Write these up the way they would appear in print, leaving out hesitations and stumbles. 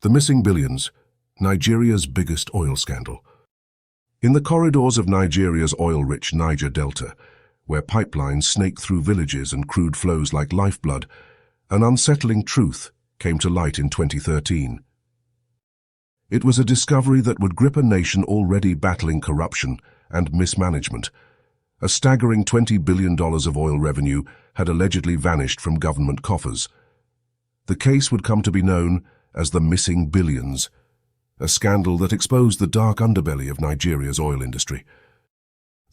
The missing billions, Nigeria's biggest oil scandal. In the corridors of Nigeria's oil-rich Niger Delta, where pipelines snake through villages and crude flows like lifeblood, an unsettling truth came to light in 2013. It was a discovery that would grip a nation already battling corruption and mismanagement. A staggering $20 billion of oil revenue had allegedly vanished from government coffers. The case would come to be known as the missing billions, a scandal that exposed the dark underbelly of Nigeria's oil industry.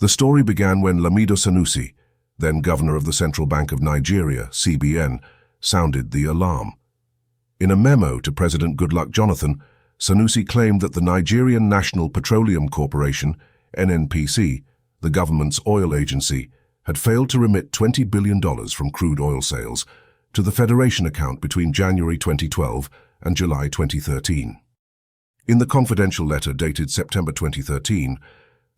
The story began when Lamido Sanusi, then governor of the Central Bank of Nigeria, CBN, sounded the alarm. In a memo to President Goodluck Jonathan, Sanusi claimed that the Nigerian National Petroleum Corporation, NNPC, the government's oil agency, had failed to remit $20 billion from crude oil sales to the Federation account between January 2012 and July 2013. In the confidential letter dated September 2013,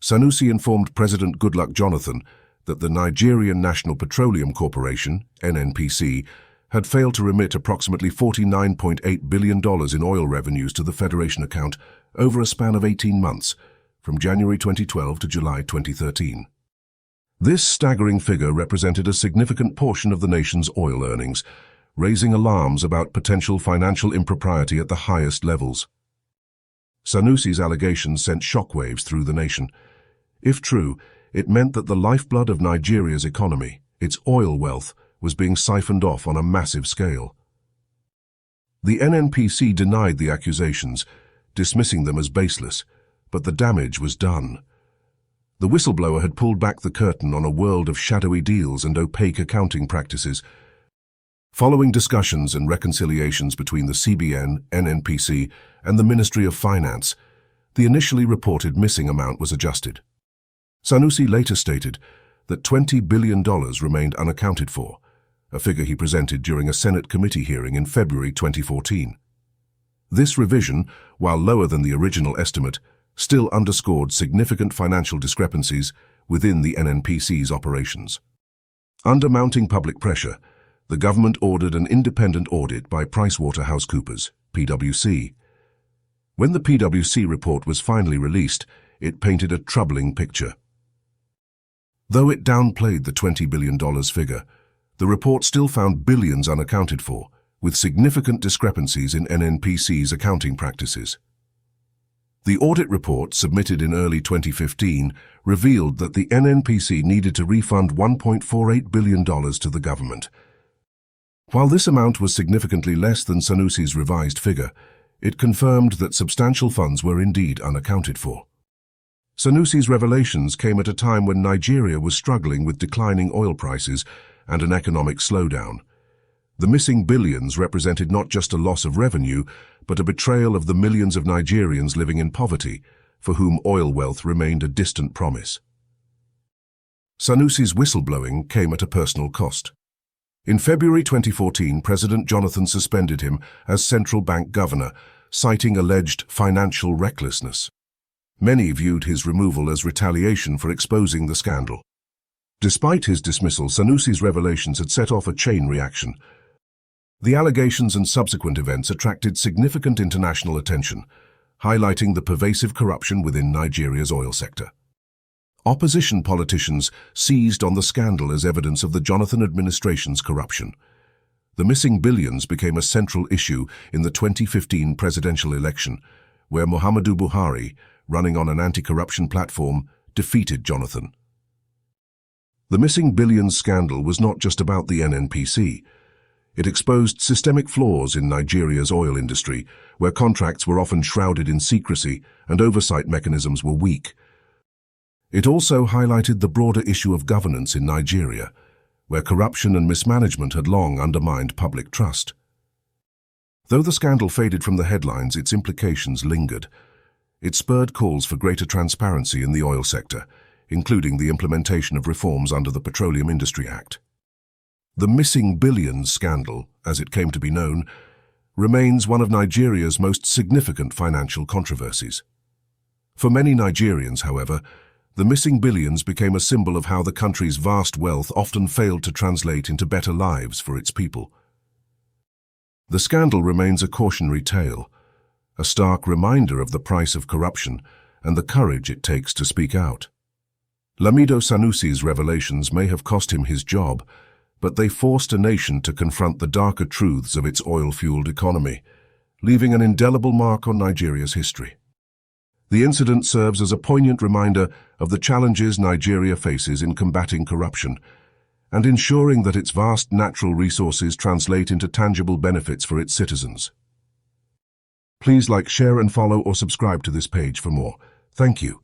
Sanusi informed President Goodluck Jonathan that the Nigerian National Petroleum Corporation, NNPC, had failed to remit approximately $49.8 billion in oil revenues to the Federation account over a span of 18 months, from January 2012 to July 2013. This staggering figure represented a significant portion of the nation's oil earnings, raising alarms about potential financial impropriety at the highest levels. Sanusi's allegations sent shockwaves through the nation. If true, it meant that the lifeblood of Nigeria's economy, its oil wealth, was being siphoned off on a massive scale. The NNPC denied the accusations, dismissing them as baseless, but the damage was done. The whistleblower had pulled back the curtain on a world of shadowy deals and opaque accounting practices. Following discussions and reconciliations between the CBN, NNPC, and the Ministry of Finance, the initially reported missing amount was adjusted. Sanusi later stated that $20 billion remained unaccounted for, a figure he presented during a Senate committee hearing in February 2014. This revision, while lower than the original estimate, still underscored significant financial discrepancies within the NNPC's operations. Under mounting public pressure, the government ordered an independent audit by PricewaterhouseCoopers, PwC. When the PwC report was finally released, it painted a troubling picture. Though it downplayed the $20 billion figure, the report still found billions unaccounted for, with significant discrepancies in NNPC's accounting practices. The audit report, submitted in early 2015, revealed that the NNPC needed to refund $1.48 billion to the government. While this amount was significantly less than Sanusi's revised figure, it confirmed that substantial funds were indeed unaccounted for. Sanusi's revelations came at a time when Nigeria was struggling with declining oil prices and an economic slowdown. The missing billions represented not just a loss of revenue, but a betrayal of the millions of Nigerians living in poverty, for whom oil wealth remained a distant promise. Sanusi's whistleblowing came at a personal cost. In February 2014, President Jonathan suspended him as central bank governor, citing alleged financial recklessness. Many viewed his removal as retaliation for exposing the scandal. Despite his dismissal, Sanusi's revelations had set off a chain reaction. The allegations and subsequent events attracted significant international attention, highlighting the pervasive corruption within Nigeria's oil sector. Opposition politicians seized on the scandal as evidence of the Jonathan administration's corruption. The missing billions became a central issue in the 2015 presidential election, where Muhammadu Buhari, running on an anti-corruption platform, defeated Jonathan. The missing billions scandal was not just about the NNPC. It exposed systemic flaws in Nigeria's oil industry, where contracts were often shrouded in secrecy and oversight mechanisms were weak. It also highlighted the broader issue of governance in Nigeria, where corruption and mismanagement had long undermined public trust. Though the scandal faded from the headlines, its implications lingered. It spurred calls for greater transparency in the oil sector, including the implementation of reforms under the Petroleum Industry Act. The missing billions scandal, as it came to be known, remains one of Nigeria's most significant financial controversies. For many Nigerians, however, the missing billions became a symbol of how the country's vast wealth often failed to translate into better lives for its people. The scandal remains a cautionary tale, a stark reminder of the price of corruption and the courage it takes to speak out. Lamido Sanusi's revelations may have cost him his job, but they forced a nation to confront the darker truths of its oil-fueled economy, leaving an indelible mark on Nigeria's history. The incident serves as a poignant reminder of the challenges Nigeria faces in combating corruption and ensuring that its vast natural resources translate into tangible benefits for its citizens. Please like, share and follow or subscribe to this page for more. Thank you.